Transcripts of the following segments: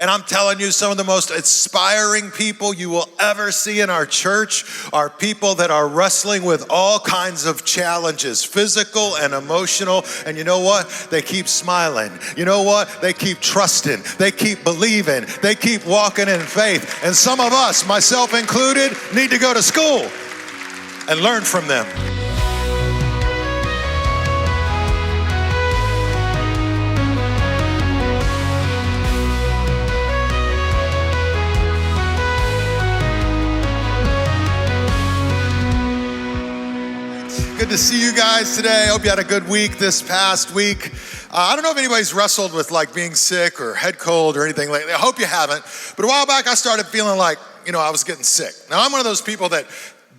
And I'm telling you, some of the most inspiring people you will ever see in our church are people that are wrestling with all kinds of challenges, physical and emotional. And you know what? They keep smiling. You know what? They keep trusting. They keep believing. They keep walking in faith. And some of us, myself included, need to go to school and learn from them. Good to see you guys today. I hope you had a good week this past week. I don't know if anybody's wrestled with like being sick or head cold or anything like that. I hope you haven't. But a while back, I started feeling like, I was getting sick. Now, I'm one of those people that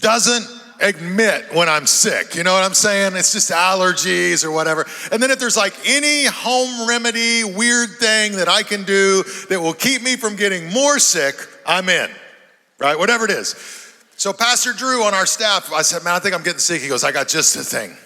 doesn't admit when I'm sick. You know what I'm saying? It's just allergies or whatever. And then if there's like any home remedy, weird thing that I can do that will keep me from getting more sick, I'm in, right? Whatever it is. So Pastor Drew on our staff, I said, man, I think I'm getting sick. He goes, I got just the thing.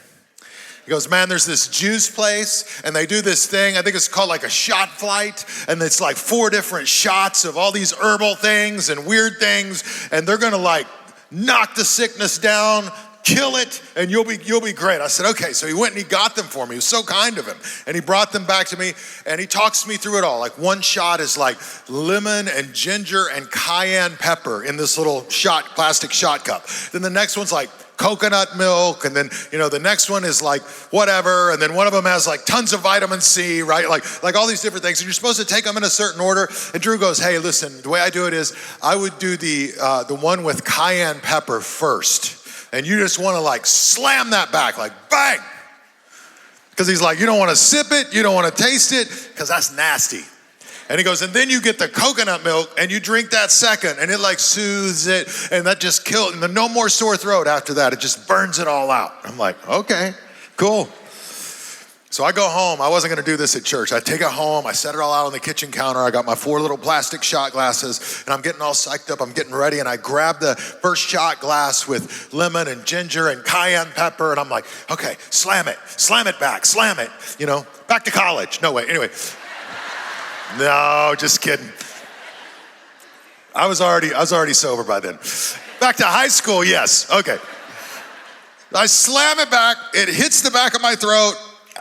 He goes, man, there's this juice place and they do this thing. I think it's called like a shot flight. And it's like 4 different shots of all these herbal things and weird things. And they're gonna like knock the sickness down, kill it, and you'll be great. I said, okay. So he went and he got them for me. It was so kind of him. And he brought them back to me and he talks me through it all. Like one shot is like lemon and ginger and cayenne pepper in this little plastic shot cup. Then the next one's like coconut milk. And then, the next one is like whatever. And then one of them has like tons of vitamin C, right? Like all these different things. And you're supposed to take them in a certain order. And Drew goes, hey, listen, the way I do it is I would do the one with cayenne pepper first. And you just want to like slam that back, like bang. Because he's like, you don't want to sip it, you don't want to taste it, because that's nasty. And he goes, and then you get the coconut milk and you drink that second and it like soothes it and that just kills, and then no more sore throat after that. It just burns it all out. I'm like, okay, cool. So I go home. I wasn't going to do this at church. I take it home. I set it all out on the kitchen counter. I got my 4 little plastic shot glasses and I'm getting all psyched up. I'm getting ready and I grab the first shot glass with lemon and ginger and cayenne pepper. And I'm like, okay, slam it back, slam it, back to college. No way. Anyway, no, just kidding. I was already sober by then. Back to high school. Yes. Okay. I slam it back. It hits the back of my throat.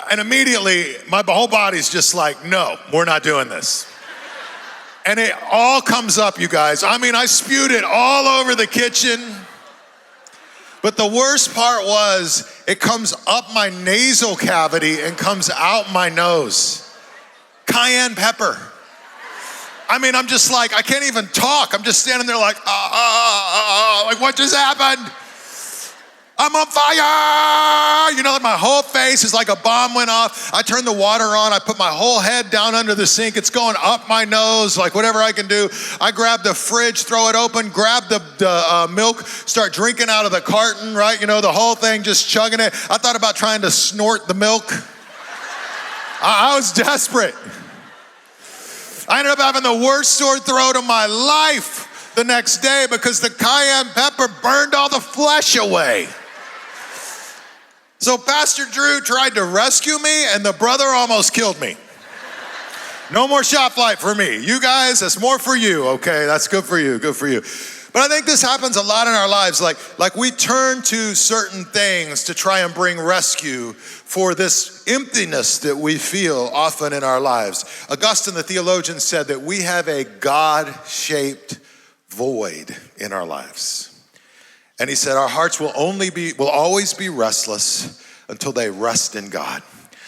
And immediately, my whole body's just like, no, we're not doing this. And it all comes up, you guys. I mean, I spewed it all over the kitchen. But the worst part was, it comes up my nasal cavity and comes out my nose. Cayenne pepper. I mean, I'm just like, I can't even talk. I'm just standing there like, like what just happened? I'm on fire! Like my whole face is like a bomb went off. I turn the water on. I put my whole head down under the sink. It's going up my nose, like whatever I can do. I grab the fridge, throw it open, grab the milk, start drinking out of the carton, right? The whole thing, just chugging it. I thought about trying to snort the milk. I was desperate. I ended up having the worst sore throat of my life the next day because the cayenne pepper burned all the flesh away. So Pastor Drew tried to rescue me and the brother almost killed me. No more shot flight for me. You guys, that's more for you, okay? That's good for you, good for you. But I think this happens a lot in our lives. Like we turn to certain things to try and bring rescue for this emptiness that we feel often in our lives. Augustine, the theologian, said that we have a God-shaped void in our lives. And he said, our hearts will always be restless until they rest in God,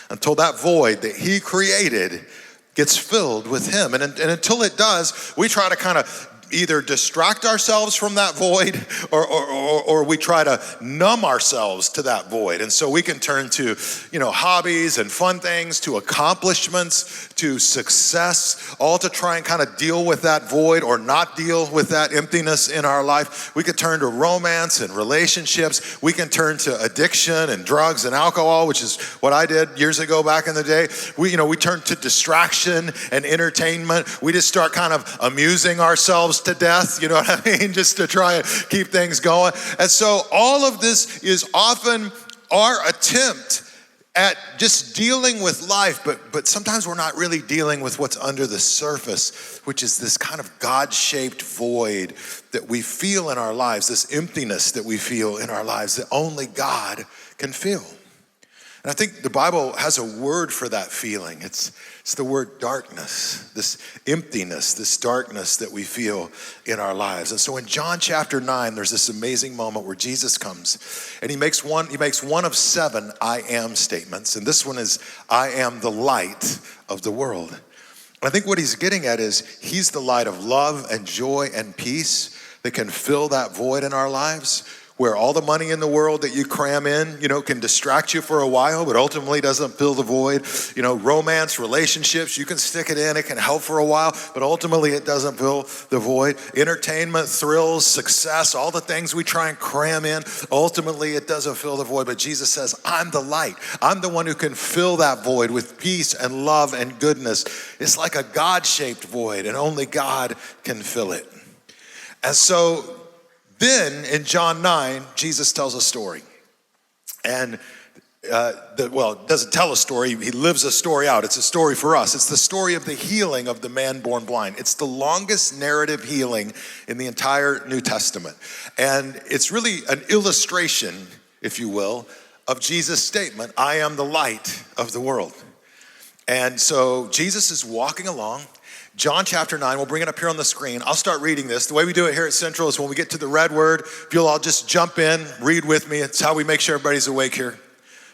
until that void that he created gets filled with him. And until it does, we try to kind of either distract ourselves from that void or we try to numb ourselves to that void. And so we can turn to, hobbies and fun things, to accomplishments, to success, all to try and kind of deal with that void or not deal with that emptiness in our life. We could turn to romance and relationships. We can turn to addiction and drugs and alcohol, which is what I did years ago back in the day. We turn to distraction and entertainment. We just start kind of amusing ourselves to death, you know what I mean? Just to try and keep things going. And so all of this is often our attempt at just dealing with life, but sometimes we're not really dealing with what's under the surface, which is this kind of God-shaped void that we feel in our lives, this emptiness that we feel in our lives that only God can fill. And I think the Bible has a word for that feeling. It's the word darkness, this emptiness, this darkness that we feel in our lives. And so in John chapter 9, there's this amazing moment where Jesus comes and he makes one of 7 I am statements. And this one is, I am the light of the world. And I think what he's getting at is he's the light of love and joy and peace that can fill that void in our lives, where all the money in the world that you cram in, can distract you for a while, but ultimately doesn't fill the void. Romance, relationships, you can stick it in, it can help for a while, but ultimately it doesn't fill the void. Entertainment, thrills, success, all the things we try and cram in, ultimately it doesn't fill the void. But Jesus says, I'm the light. I'm the one who can fill that void with peace and love and goodness. It's like a God-shaped void, and only God can fill it. And so then in John 9, Jesus tells a story. And it doesn't tell a story, he lives a story out. It's a story for us. It's the story of the healing of the man born blind. It's the longest narrative healing in the entire New Testament. And it's really an illustration, if you will, of Jesus' statement, I am the light of the world. And so Jesus is walking along. John chapter 9, we'll bring it up here on the screen. I'll start reading this. The way we do it here at Central is when we get to the red word, if you'll all just jump in, read with me. It's how we make sure everybody's awake here.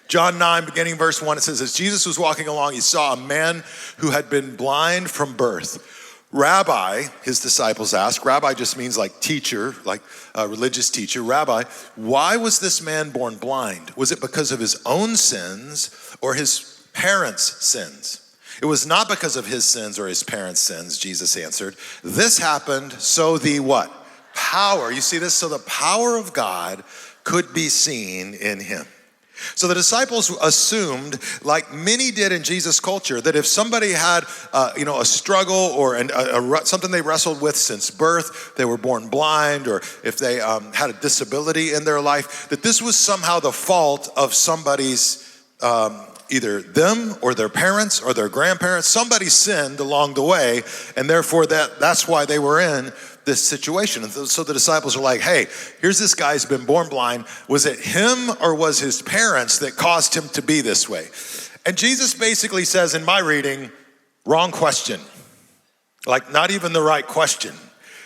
John 9, beginning verse 1, it says, as Jesus was walking along, he saw a man who had been blind from birth. Rabbi, his disciples asked, Rabbi just means like teacher, like a religious teacher. Rabbi, why was this man born blind? Was it because of his own sins or his parents' sins? It was not because of his sins or his parents' sins, Jesus answered. This happened so the what? Power. You see this? So the power of God could be seen in him. So the disciples assumed, like many did in Jesus' culture, that if somebody had, a struggle or something they wrestled with since birth, they were born blind, or if they had a disability in their life, that this was somehow the fault of somebody's either them or their parents or their grandparents. Somebody sinned along the way, and therefore that's why they were in this situation. And so the disciples are like, hey, here's this guy who's been born blind. Was it him or was his parents that caused him to be this way? And Jesus basically says in my reading, wrong question. Like not even the right question.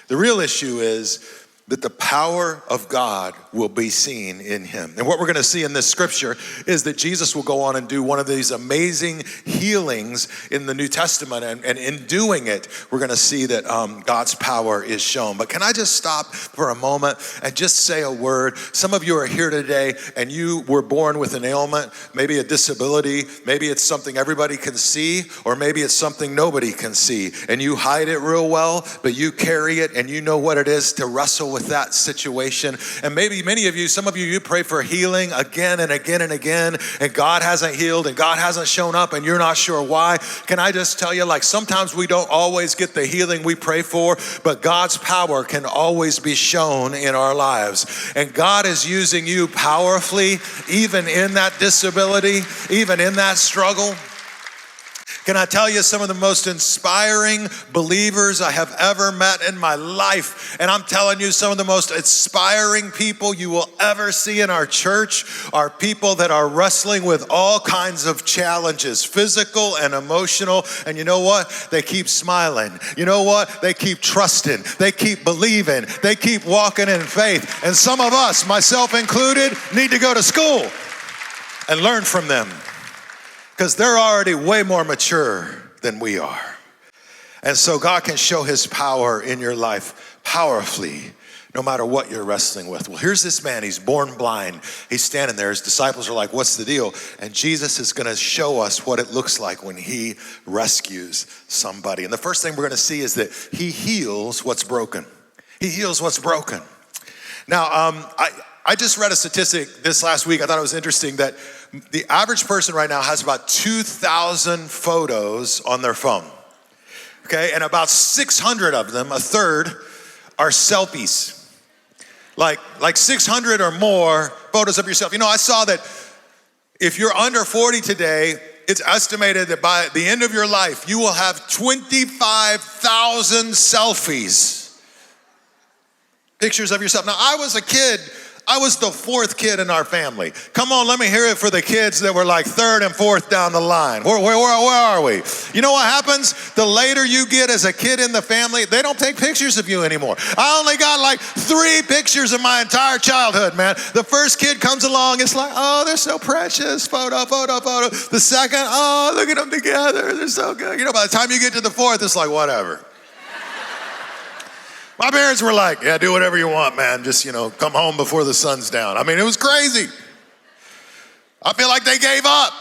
The real issue is that the power of God will be seen in him. And what we're gonna see in this scripture is that Jesus will go on and do one of these amazing healings in the New Testament. And in doing it, we're gonna see that God's power is shown. But can I just stop for a moment and just say a word? Some of you are here today and you were born with an ailment, maybe a disability, maybe it's something everybody can see, or maybe it's something nobody can see. And you hide it real well, but you carry it and you know what it is to wrestle with that situation. And maybe many of you, some of you, you pray for healing again and again and again, and God hasn't healed and God hasn't shown up and you're not sure why. Can I just tell you, like sometimes we don't always get the healing we pray for, but God's power can always be shown in our lives. And God is using you powerfully, even in that disability, even in that struggle. Can I tell you some of the most inspiring believers I have ever met in my life? And I'm telling you, some of the most inspiring people you will ever see in our church are people that are wrestling with all kinds of challenges, physical and emotional. And you know what? They keep smiling. You know what? They keep trusting. They keep believing. They keep walking in faith. And some of us, myself included, need to go to school and learn from them, because they're already way more mature than we are. And so God can show his power in your life powerfully, no matter what you're wrestling with. Well, here's this man, he's born blind. He's standing there, his disciples are like, what's the deal? And Jesus is gonna show us what it looks like when he rescues somebody. And the first thing we're gonna see is that he heals what's broken. He heals what's broken. Now, I just read a statistic this last week. I thought it was interesting that the average person right now has about 2,000 photos on their phone, okay? And about 600 of them, a third, are selfies. Like 600 or more photos of yourself. You know, I saw that 50% If you're under 40 today, it's estimated that by the end of your life, you will have 25,000 selfies. Pictures of yourself. Now, I was a kid. I was the fourth kid in our family. Come on, let me hear it for the kids that were like third and fourth down the line. Where are we? You know what happens? The later you get as a kid in the family, they don't take pictures of you anymore. I only got like 3 pictures of my entire childhood, man. The first kid comes along, it's like, oh, they're so precious. Photo. The second, oh, look at them together. They're so good. You know, by the time you get to the fourth, it's like, whatever. My parents were like, yeah, do whatever you want, man. Just, come home before the sun's down. I mean, it was crazy. I feel like they gave up.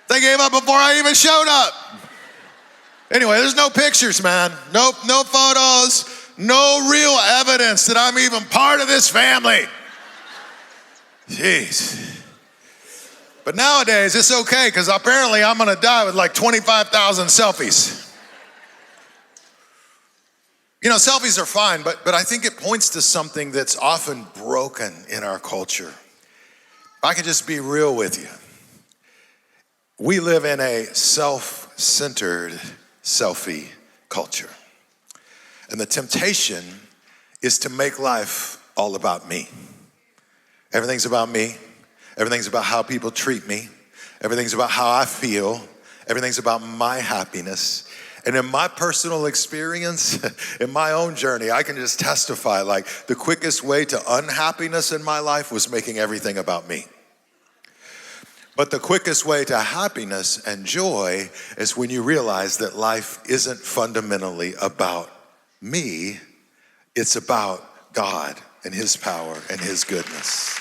They gave up before I even showed up. Anyway, there's no pictures, man. No photos, no real evidence that I'm even part of this family. Jeez. But nowadays, it's okay, because apparently I'm going to die with like 25,000 selfies. Selfies are fine, but I think it points to something that's often broken in our culture. If I can just be real with you. We live in a self-centered selfie culture. And the temptation is to make life all about me. Everything's about me. Everything's about how people treat me. Everything's about how I feel. Everything's about my happiness. And in my personal experience, in my own journey, I can just testify, like, the quickest way to unhappiness in my life was making everything about me. But the quickest way to happiness and joy is when you realize that life isn't fundamentally about me, it's about God and His power and His goodness.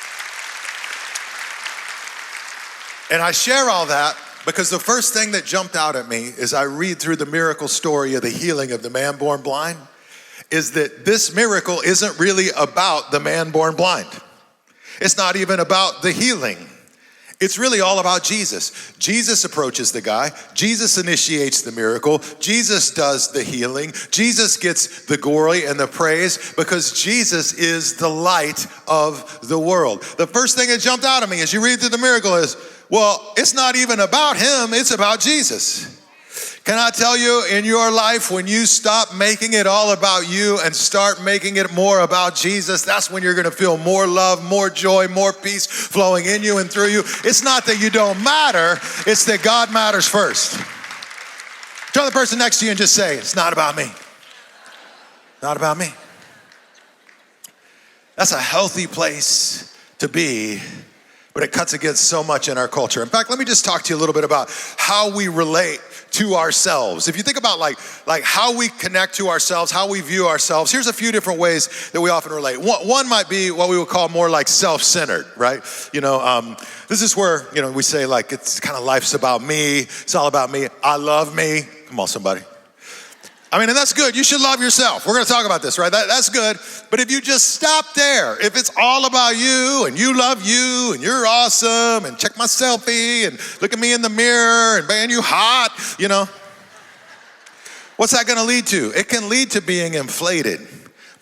And I share all that because the first thing that jumped out at me as I read through the miracle story of the healing of the man born blind is that this miracle isn't really about the man born blind. It's not even about the healing. It's really all about Jesus. Jesus approaches the guy. Jesus initiates the miracle. Jesus does the healing. Jesus gets the glory and the praise because Jesus is the light of the world. The first thing that jumped out at me as you read through the miracle is, well, it's not even about him, it's about Jesus. Can I tell you, in your life, when you stop making it all about you and start making it more about Jesus, that's when you're gonna feel more love, more joy, more peace flowing in you and through you. It's not that you don't matter, it's that God matters first. Turn to the person next to you and just say, it's not about me. Not about me. That's a healthy place to be, but it cuts against so much in our culture. In fact, let me just talk to you a little bit about how we relate to ourselves. If you think about like how we connect to ourselves, how we view ourselves, here's a few different ways that we often relate. One might be what we would call more like self-centered, right? This is where, we say like, it's kind of life's about me. It's all about me. I love me. Come on, somebody. I mean, and that's good. You should love yourself. We're going to talk about this, right? That's good. But if you just stop there, if it's all about you and you love you and you're awesome and check my selfie and look at me in the mirror and man, you hot, what's that going to lead to? It can lead to being inflated,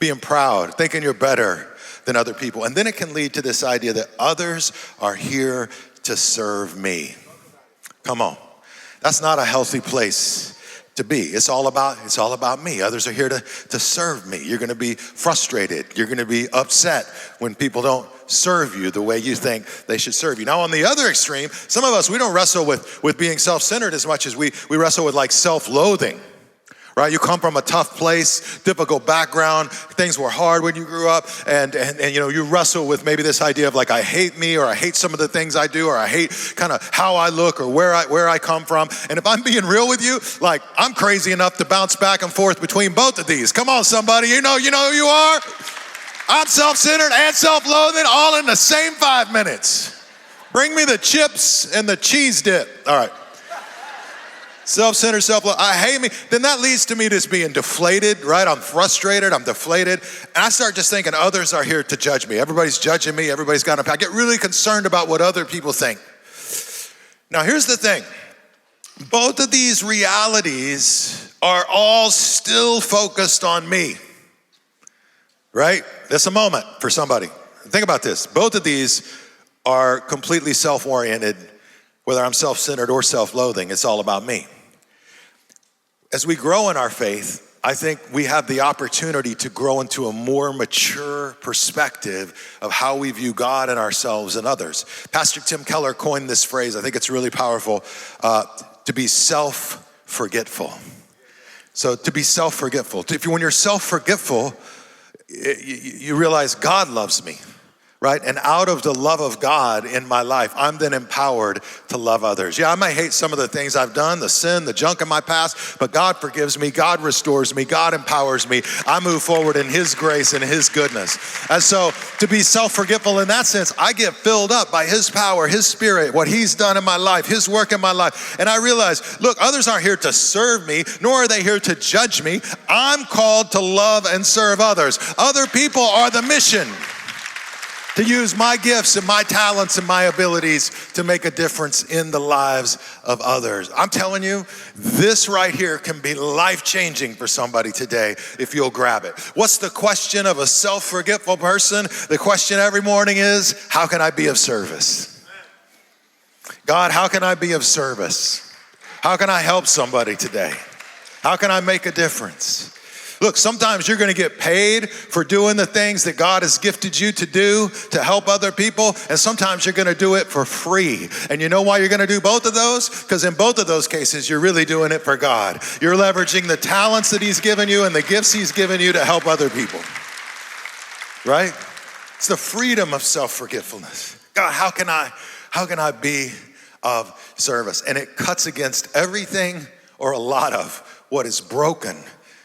being proud, thinking you're better than other people. And then it can lead to this idea that others are here to serve me. Come on. That's not a healthy place to be. It's all about me. Others are here to serve me. You're going to be frustrated. You're going to be upset when people don't serve you the way you think they should serve you. Now, on the other extreme, some of us, we don't wrestle with being self-centered as much as we wrestle with like self-loathing. Right? You come from a tough place, difficult background, things were hard when you grew up, and you wrestle with maybe this idea of like, I hate me, or I hate some of the things I do, or I hate kind of how I look, or where I come from. And if I'm being real with you, like, I'm crazy enough to bounce back and forth between both of these. Come on, somebody, you know who you are? I'm self-centered and self-loathing all in the same 5 minutes. Bring me the chips and the cheese dip. All right. Self-centered, self-love, I hate me. Then that leads to me just being deflated, right? I'm frustrated, I'm deflated. And I start just thinking others are here to judge me. Everybody's judging me, everybody's got I get really concerned about what other people think. Now here's the thing. Both of these realities are all still focused on me, right? That's a moment for somebody. Think about this. Both of these are completely self-oriented, whether I'm self-centered or self-loathing, it's all about me. As we grow in our faith, I think we have the opportunity to grow into a more mature perspective of how we view God and ourselves and others. Pastor Tim Keller coined this phrase, I think it's really powerful, to be self-forgetful. So to be self-forgetful. When you're self-forgetful, you realize God loves me. Right? And out of the love of God in my life, I'm then empowered to love others. Yeah, I may hate some of the things I've done, the sin, the junk in my past, but God forgives me, God restores me, God empowers me. I move forward in His grace and His goodness. And so to be self-forgetful in that sense, I get filled up by His power, His Spirit, what He's done in my life, His work in my life. And I realize, look, others aren't here to serve me, nor are they here to judge me. I'm called to love and serve others. Other people are the mission. To use my gifts and my talents and my abilities to make a difference in the lives of others. I'm telling you, this right here can be life-changing for somebody today if you'll grab it. What's the question of a self-forgetful person? The question every morning is, how can I be of service? God, how can I be of service? How can I help somebody today? How can I make a difference? Look, sometimes you're going to get paid for doing the things that God has gifted you to do to help other people, and sometimes you're going to do it for free. And you know why you're going to do both of those? Because in both of those cases, you're really doing it for God. You're leveraging the talents that He's given you and the gifts He's given you to help other people. Right? It's the freedom of self-forgetfulness. God, how can I be of service? And it cuts against everything or a lot of what is broken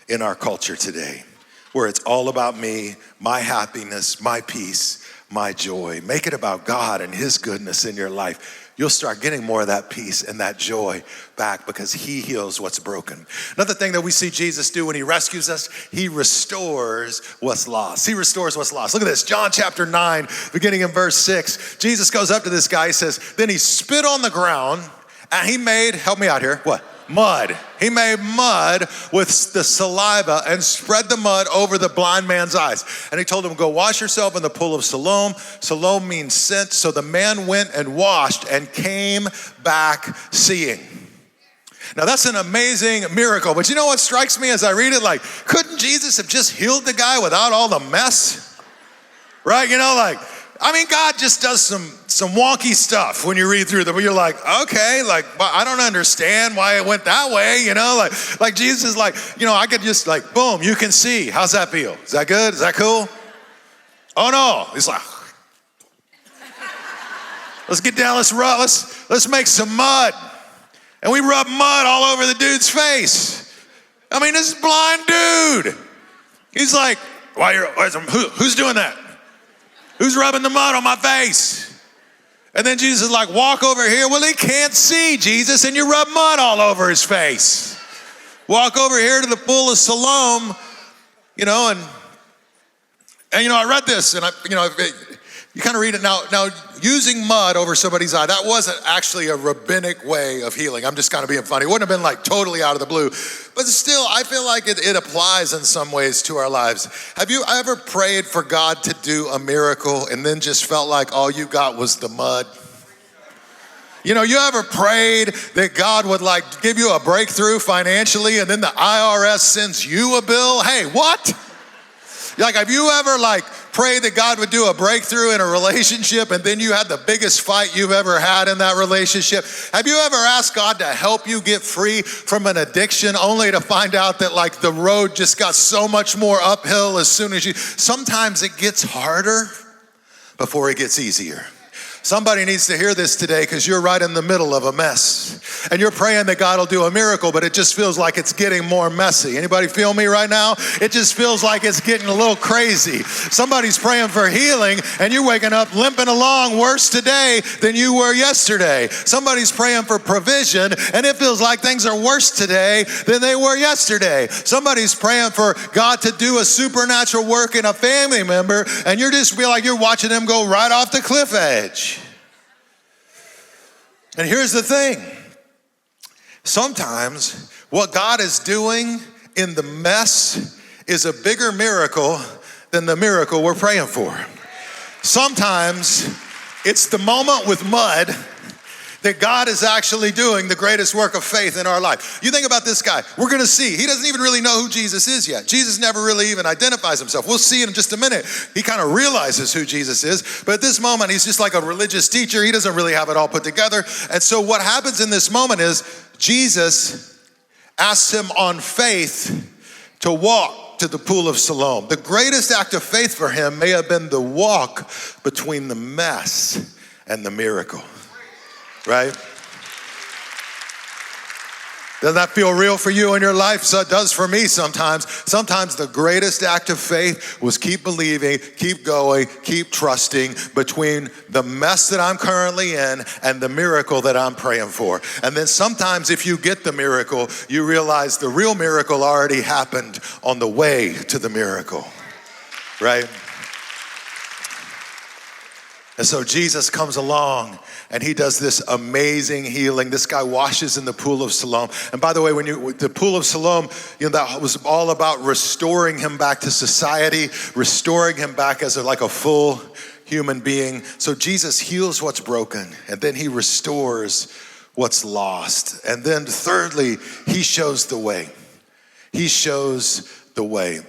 in our culture today, where it's all about me, my happiness, my peace, my joy. Make it about God and His goodness in your life. You'll start getting more of that peace and that joy back because He heals what's broken. Another thing that we see Jesus do when He rescues us, He restores what's lost. He restores what's lost. Look at this, John chapter 9, beginning in verse 6. Jesus goes up to this guy, He says, then He spit on the ground and He made, help me out here, what? Mud. He made mud with the saliva and spread the mud over the blind man's eyes. And He told him, go wash yourself in the pool of Siloam. Siloam means sent. So the man went and washed and came back seeing. Now that's an amazing miracle. But you know what strikes me as I read it? Like, couldn't Jesus have just healed the guy without all the mess? Right? You know, like, I mean, God just does some wonky stuff when you read through them. You're like, okay, like, I don't understand why it went that way, you know? Like Jesus is like, you know, I could just like, boom, you can see. How's that feel? Is that good? Is that cool? Oh no, he's like, let's get down, let's make some mud. And we rub mud all over the dude's face. I mean, this is a blind dude. He's like, who's doing that? Who's rubbing the mud on my face? And then Jesus is like, walk over here. Well, he can't see, Jesus, and you rub mud all over his face. Walk over here to the pool of Siloam, you know, and you know, I read this, and you kind of read it now. Now, using mud over somebody's eye, that wasn't actually a rabbinic way of healing. I'm just kind of being funny. It wouldn't have been like totally out of the blue. But still, I feel like it applies in some ways to our lives. Have you ever prayed for God to do a miracle and then just felt like all you got was the mud? You know, you ever prayed that God would like give you a breakthrough financially and then the IRS sends you a bill? Hey, what? Like, have you ever like prayed that God would do a breakthrough in a relationship and then you had the biggest fight you've ever had in that relationship? Have you ever asked God to help you get free from an addiction only to find out that like the road just got so much more uphill as soon as sometimes it gets harder before it gets easier. Somebody needs to hear this today because you're right in the middle of a mess. And you're praying that God will do a miracle, but it just feels like it's getting more messy. Anybody feel me right now? It just feels like it's getting a little crazy. Somebody's praying for healing and you're waking up limping along worse today than you were yesterday. Somebody's praying for provision and it feels like things are worse today than they were yesterday. Somebody's praying for God to do a supernatural work in a family member and you just feel like you're watching them go right off the cliff edge. And here's the thing. Sometimes what God is doing in the mess is a bigger miracle than the miracle we're praying for. Sometimes It's the moment with mud that God is actually doing the greatest work of faith in our life. You think about this guy. We're going to see. He doesn't even really know who Jesus is yet. Jesus never really even identifies himself. We'll see in just a minute. He kind of realizes who Jesus is. But at this moment, he's just like a religious teacher. He doesn't really have it all put together. And so what happens in this moment is Jesus asks him on faith to walk to the pool of Siloam. The greatest act of faith for him may have been the walk between the mess and the miracle. Right? Doesn't that feel real for you in your life? So it does for me sometimes. Sometimes the greatest act of faith was keep believing, keep going, keep trusting between the mess that I'm currently in and the miracle that I'm praying for. And then sometimes if you get the miracle, you realize the real miracle already happened on the way to the miracle. Right? And so Jesus comes along and he does this amazing healing. This guy washes in the pool of Siloam. And by the way, the pool of Siloam, that was all about restoring him back to society, restoring him back as like a full human being. So Jesus heals what's broken, and then he restores what's lost. And then thirdly, he shows the way. He shows the way.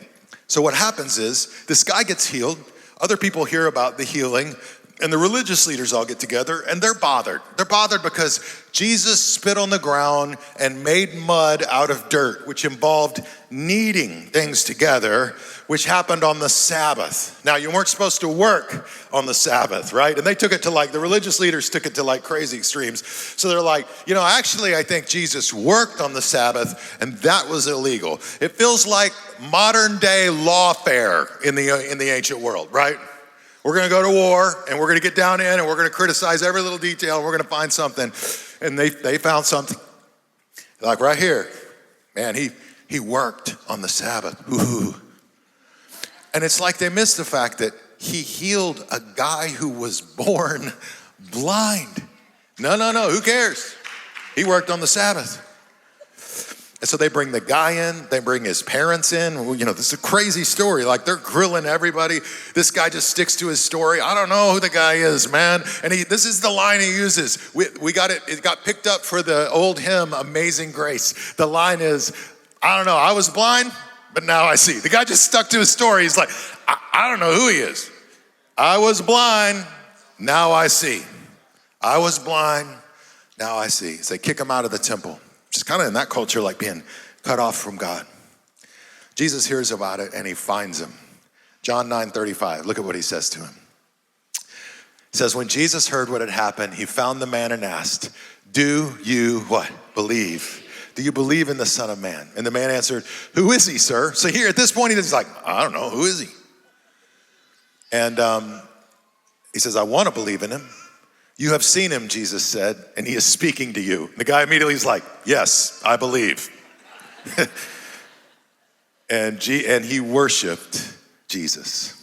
So what happens is this guy gets healed. Other people hear about the healing. And the religious leaders all get together and they're bothered. They're bothered because Jesus spit on the ground and made mud out of dirt, which involved kneading things together, which happened on the Sabbath. Now, you weren't supposed to work on the Sabbath, right? And they took it to the religious leaders took it to crazy extremes. So they're like, actually, I think Jesus worked on the Sabbath and that was illegal. It feels like modern day lawfare in the ancient world, right? We're going to go to war, and we're going to get down in, and we're going to criticize every little detail, and we're going to find something. And they found something. Like right here. Man, he worked on the Sabbath. Ooh. And it's like they missed the fact that he healed a guy who was born blind. No, who cares? He worked on the Sabbath. And so they bring the guy in, they bring his parents in. This is a crazy story. They're grilling everybody. This guy just sticks to his story. I don't know who the guy is, man. And this is the line he uses. We got it got picked up for the old hymn, Amazing Grace. The line is, I don't know, I was blind, but now I see. The guy just stuck to his story. He's like, I don't know who he is. I was blind, now I see. I was blind, now I see. So they kick him out of the temple. Which is kind of in that culture like being cut off from God. Jesus hears about it and he finds him. John 9:35, look at what he says to him. He says, when Jesus heard what had happened, he found the man and asked, do you what? Believe. Do you believe in the Son of Man? And the man answered, who is he, sir? So here at this point, he's like, I don't know, who is he? And he says, I want to believe in him. You have seen him, Jesus said, and he is speaking to you. And the guy immediately is like, yes, I believe. and he worshiped Jesus.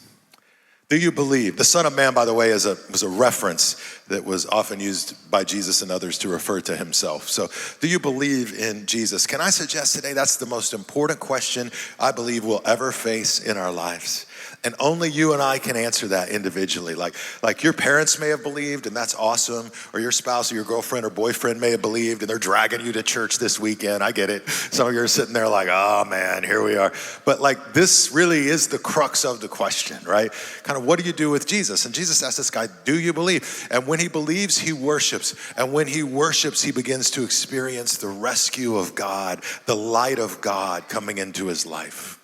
Do you believe? The Son of Man, by the way, was a reference that was often used by Jesus and others to refer to himself. So do you believe in Jesus? Can I suggest today that's the most important question I believe we'll ever face in our lives? And only you and I can answer that individually. Like your parents may have believed, and that's awesome. Or your spouse or your girlfriend or boyfriend may have believed, and they're dragging you to church this weekend. I get it. Some of you are sitting there like, oh man, here we are. But this really is the crux of the question, right? Kind of what do you do with Jesus? And Jesus asked this guy, do you believe? And when he believes, he worships. And when he worships, he begins to experience the rescue of God, the light of God coming into his life.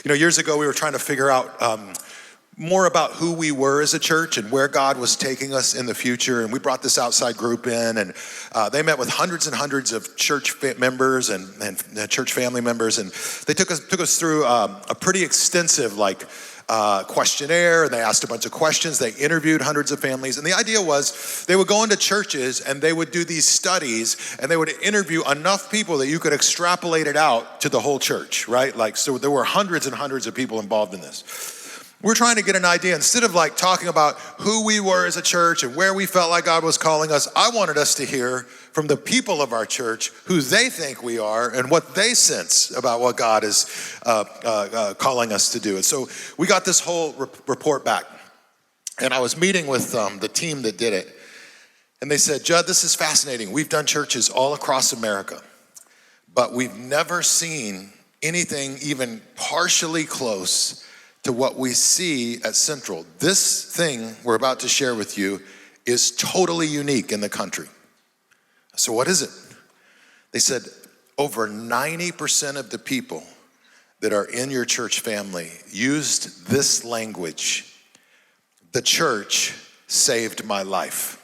Years ago, we were trying to figure out more about who we were as a church and where God was taking us in the future. And we brought this outside group in, and they met with hundreds and hundreds of church members and church family members. And they took us through a pretty extensive questionnaire, and they asked a bunch of questions. They interviewed hundreds of families. And the idea was they would go into churches and they would do these studies and they would interview enough people that you could extrapolate it out to the whole church, right? So there were hundreds and hundreds of people involved in this. We're trying to get an idea. Instead of talking about who we were as a church and where we felt like God was calling us, I wanted us to hear from the people of our church who they think we are and what they sense about what God is calling us to do. And so we got this whole report back. And I was meeting with the team that did it. And they said, Judd, this is fascinating. We've done churches all across America, but we've never seen anything even partially close to what we see at Central. This thing we're about to share with you is totally unique in the country. So what is it? They said over 90% of the people that are in your church family used this language. The church saved my life.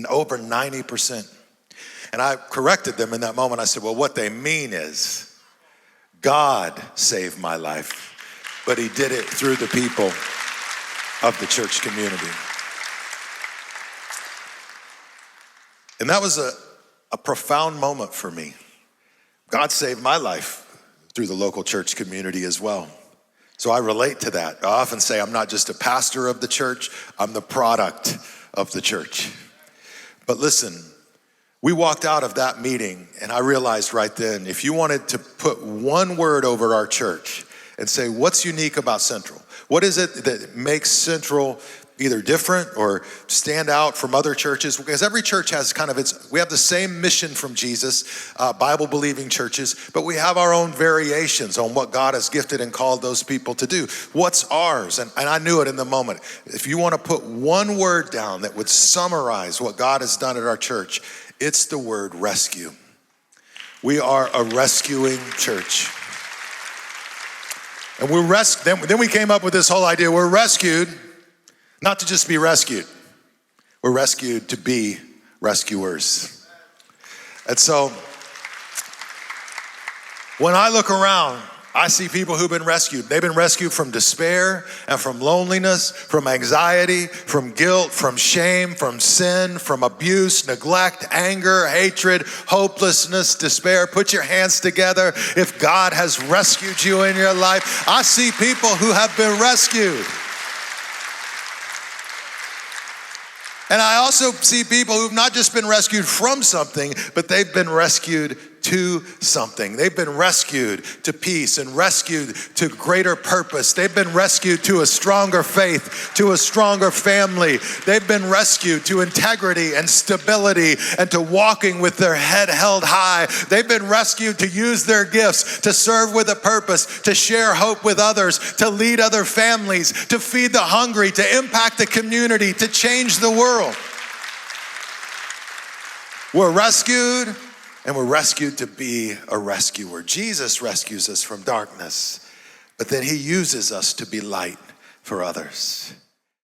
Over 90%. And I corrected them in that moment. I said, well, what they mean is God saved my life, but he did it through the people of the church community. And that was a profound moment for me. God saved my life through the local church community as well. So I relate to that. I often say I'm not just a pastor of the church, I'm the product of the church. But listen, we walked out of that meeting and I realized right then, if you wanted to put one word over our church and say, what's unique about Central? What is it that makes Central either different or stand out from other churches? Because every church has kind of we have the same mission from Jesus, Bible-believing churches, but we have our own variations on what God has gifted and called those people to do. What's ours? And I knew it in the moment. If you want to put one word down that would summarize what God has done at our church, it's the word rescue. We are a rescuing church. And then we came up with this whole idea. We're rescued not to just be rescued. We're rescued to be rescuers. And so when I look around, I see people who've been rescued. They've been rescued from despair and from loneliness, from anxiety, from guilt, from shame, from sin, from abuse, neglect, anger, hatred, hopelessness, despair. Put your hands together if God has rescued you in your life. I see people who have been rescued. And I also see people who've not just been rescued from something, but they've been rescued to something. They've been rescued to peace and rescued to greater purpose. They've been rescued to a stronger faith, to a stronger family. They've been rescued to integrity and stability and to walking with their head held high. They've been rescued to use their gifts, to serve with a purpose, to share hope with others, to lead other families, to feed the hungry, to impact the community, to change the world. We're rescued. And we're rescued to be a rescuer. Jesus rescues us from darkness, but then he uses us to be light for others.